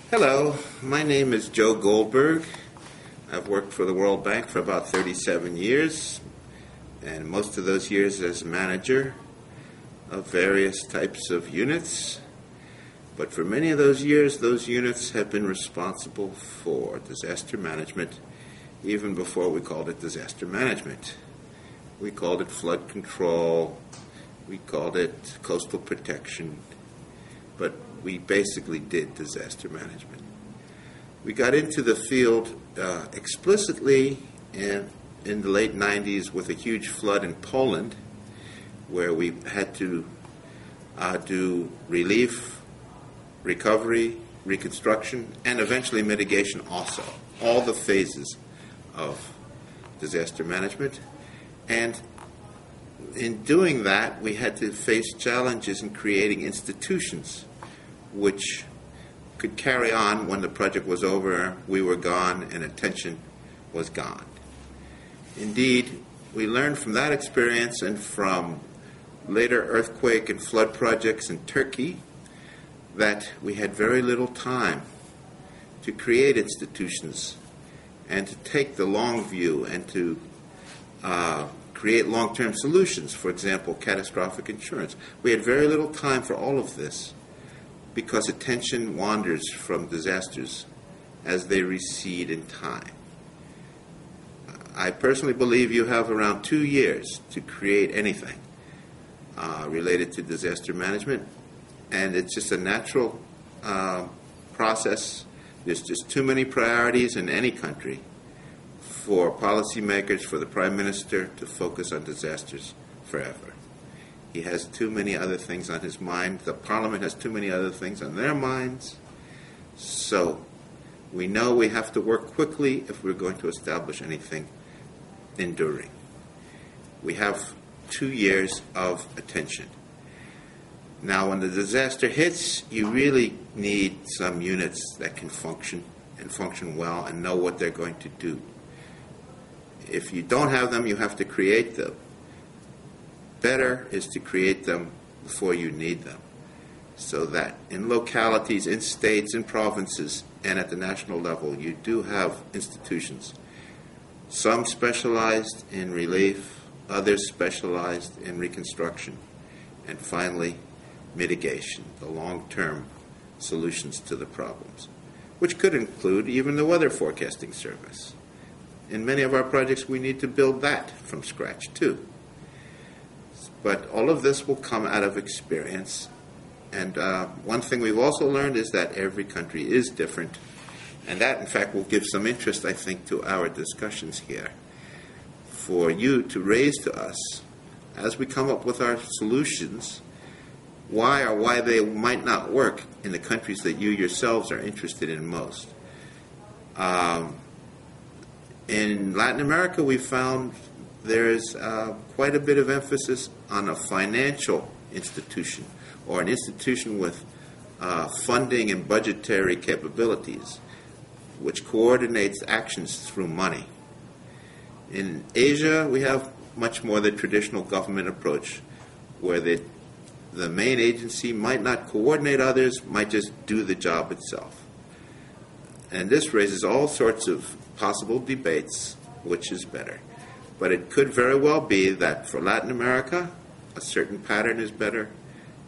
Hello, my name is Joe Goldberg. I've worked for the World Bank for about 37 years, and most of those years as manager of various types of units. But for many of those years, those units have been responsible for disaster management, even before we called it disaster management. We called it flood control, we called it coastal protection, but we basically did disaster management. We got into the field explicitly in the late 90s with a huge flood in Poland, where we had to do relief, recovery, reconstruction, and eventually mitigation also. All the phases of disaster management. And in doing that, we had to face challenges in creating institutions which could carry on when the project was over, we were gone, and attention was gone. Indeed, we learned from that experience and from later earthquake and flood projects in Turkey that we had very little time to create institutions and to take the long view and to create long-term solutions, for example, catastrophic insurance. We had very little time for all of this because attention wanders from disasters as they recede in time. I personally believe you have around 2 years to create anything related to disaster management, and it's just a natural process. There's just too many priorities in any country for policymakers, for the Prime Minister to focus on disasters forever. He has too many other things on his mind. The Parliament has too many other things on their minds. So we know we have to work quickly if we're going to establish anything enduring. We have 2 years of attention. Now, when the disaster hits, you really need some units that can function and function well and know what they're going to do. If you don't have them, you have to create them. Better is to create them before you need them, so that in localities, in states, in provinces, and at the national level, you do have institutions. Some specialized in relief, others specialized in reconstruction, and finally, mitigation, the long-term solutions to the problems, which could include even the weather forecasting service. In many of our projects, we need to build that from scratch, too. But all of this will come out of experience. And one thing we've also learned is that every country is different. And that, in fact, will give some interest, I think, to our discussions here. For you to raise to us, as we come up with our solutions, why they might not work in the countries that you yourselves are interested in most. In Latin America, we found there's quite a bit of emphasis on a financial institution or an institution with funding and budgetary capabilities, which coordinates actions through money. In Asia, we have much more the traditional government approach, where the main agency might not coordinate others, might just do the job itself. And this raises all sorts of possible debates, which is better. But it could very well be that for Latin America, a certain pattern is better,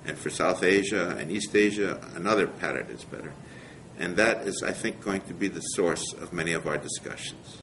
and for South Asia and East Asia, another pattern is better. And that is, I think, going to be the source of many of our discussions.